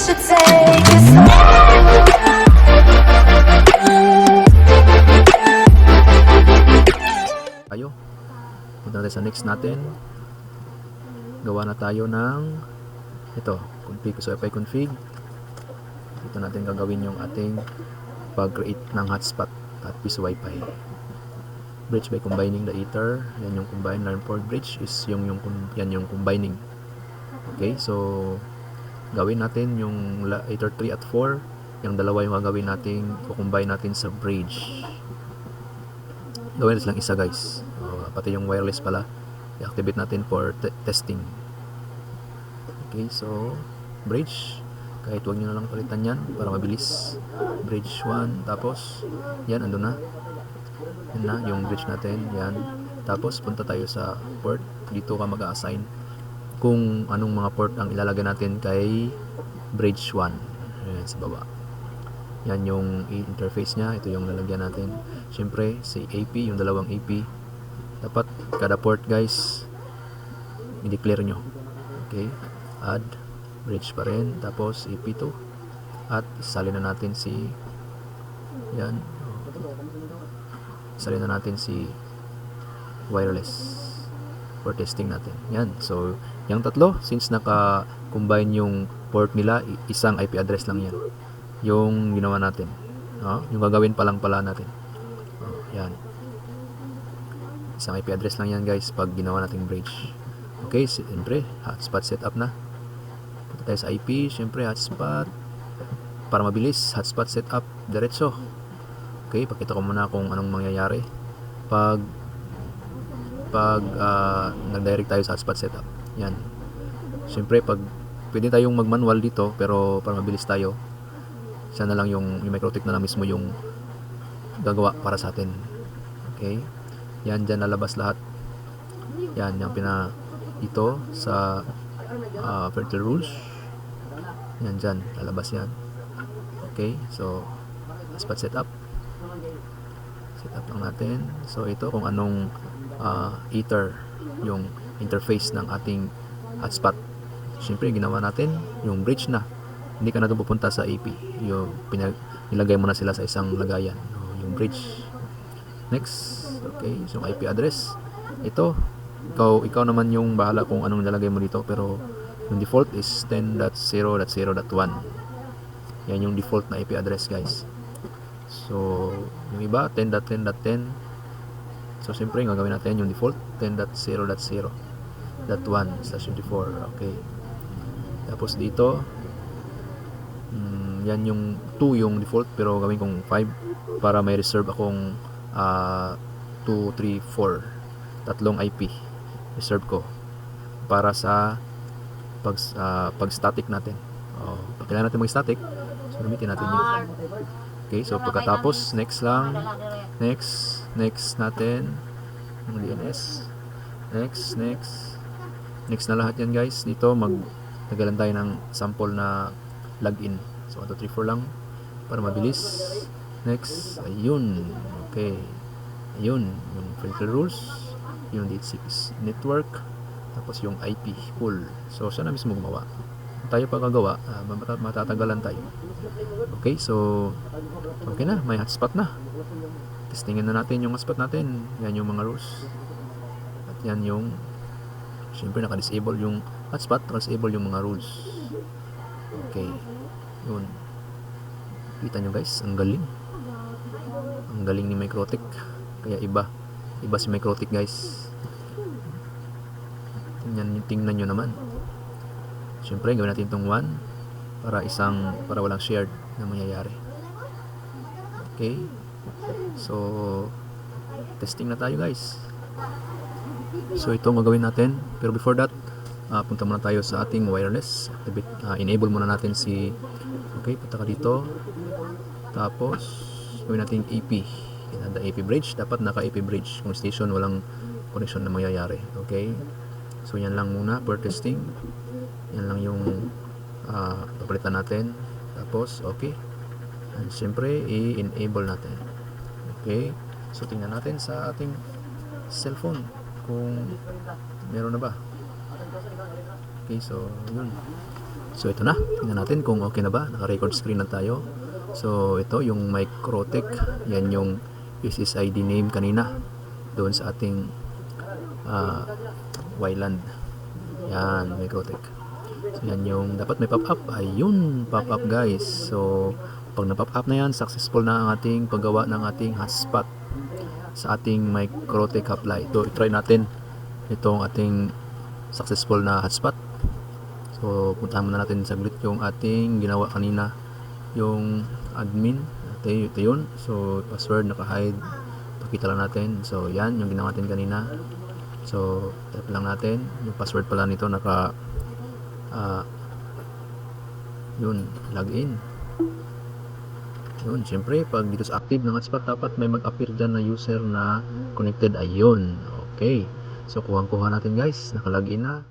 should take it slow. Tayo. Punta natin sa next natin. Gawa na tayo ng ito, config sa Wi-Fi config. Dito natin gagawin yung ating pag-create ng hotspot at piece Wi-Fi. Bridge by combining the ether. Yan yung combine learn port bridge is yan yung combining. Okay, so gawin natin yung ether 3 at 4. Yung dalawa yung gagawin natin, i-combine natin sa bridge. Gawin natin lang isa, guys. Pati yung wireless pala i-activate natin for testing. Okay, so bridge, kahit huwag nyo na lang palitan yan para mabilis. Bridge 1, tapos yan, ando na. Yan na yung bridge natin, yan. Tapos punta tayo sa port. Dito ka mag-assign kung anong mga port ang ilalagay natin kay bridge 1. Yan, sa baba. Yan yung interface nya. Ito yung lalagyan natin. Siyempre, si AP, yung dalawang AP. Dapat kada port, guys, i-declare nyo. Okay, add bridge pa rin. Tapos AP2. At isalin na natin si yan. Isalin na natin si wireless for testing natin. Yan. So, yung tatlo, since naka-combine yung port nila, isang IP address lang yan. Yung ginawa natin. Yung gagawin pa lang pala natin. Yan. Isang IP address lang yan, guys, pag ginawa nating bridge. Okay, siyempre, hotspot setup na. Punta tayo sa IP, siyempre, hotspot. Para mabilis, hotspot setup, diretso. Okay, pakita ko muna kung anong mangyayari pag nag-direct tayo sa hotspot setup. Yan. Siyempre, pwede tayong mag-manual dito, pero para mabilis tayo, siya na lang yung MikroTik na lang mismo yung gagawa para sa atin. Okay. Yan, dyan lalabas lahat. Yan, yung dito sa Fertile Rules. Yan, dyan lalabas yan. Okay, so hotspot setup. Setup lang natin. So ito kung anong ether yung interface ng ating hotspot. Siyempre ginawa natin yung bridge na. Hindi ka na doon pupunta sa AP. Yung nilagay mo na sila sa isang lagayan. Yung bridge. Next. Okay, so yung IP address. Ito, ikaw naman yung bahala kung anong nilagay mo dito. Pero yung default is 10.0.0.1. Yan yung default na IP address, guys. So, yung iba, 10.10.10. So, siyempre, gagawin natin yung default, 10.0.0.1/24. Okay. Tapos dito, yan yung 2 yung default, pero gawin kong 5 para may reserve akong 2, 3, 4. Tatlong IP. Reserve ko para sa pag static natin. Pag kailangan natin mag-static, so gamitin natin yun. Okay, so pagkatapos, next lang. Next natin. Yung DNS. Next na lahat yan, guys. Dito, nagalan tayo ng sample na login. So, 1, 2, 3, 4 lang. Para mabilis. Next. Ayun. Okay. Ayun. Yung filter rules. Yung DHCP network. Tapos yung IP pool. So, siya na mismo gumawa. Tayo pagkagawa, matatagalan tayo. Okay, so okay na, may hotspot na. Testingin na natin yung hotspot natin. Yan yung mga rules. At yan yung siyempre naka-disable yung hotspot, naka-disable yung mga rules. Okay. Yun. Kita nyo, guys, ang galing. Ang galing ni MikroTik. Kaya iba si MikroTik, guys. Tingnan nyo naman. Siyempre, gawin natin itong 1 para walang shared na mangyayari. Okay. So, testing na tayo, guys. So, ito ang gagawin natin. Pero before that, punta muna tayo sa ating wireless. Enable muna natin okay, punta ka dito. Tapos, gawin natin AP. The AP bridge. Dapat naka-AP bridge. Kung station, walang connection na mangyayari. Okay. So, yan lang muna for testing. Yan lang yung papalitan natin. Tapos, okay. And siyempre, i-enable natin. Okay. So, tingnan natin sa ating cellphone kung meron na ba. Okay, so, yun. So ito na, tingnan natin kung okay na ba, naka-record screen na tayo. So ito yung Microtech, yan yung SSID name kanina doon sa ating Wyland. Yan, Microtech. So yan yung dapat may pop-up, ayun, pop-up guys. So pag na-pop-up na yan, successful na ang ating paggawa ng ating hotspot sa ating Microtech apply. Ito, i-try natin itong ating successful na hotspot. So puntahan muna natin saglit yung ating ginawa kanina, yung admin. Ito yun. So password naka-hide, pakita lang natin. So yan yung ginawa natin kanina. So type lang natin yung password pala nito, naka yun, login. Yun, syempre pag dito sa active ng hotspot dapat may mag-appear dyan na user na connected. Ayun, okay. So kuha natin guys, naka-login na.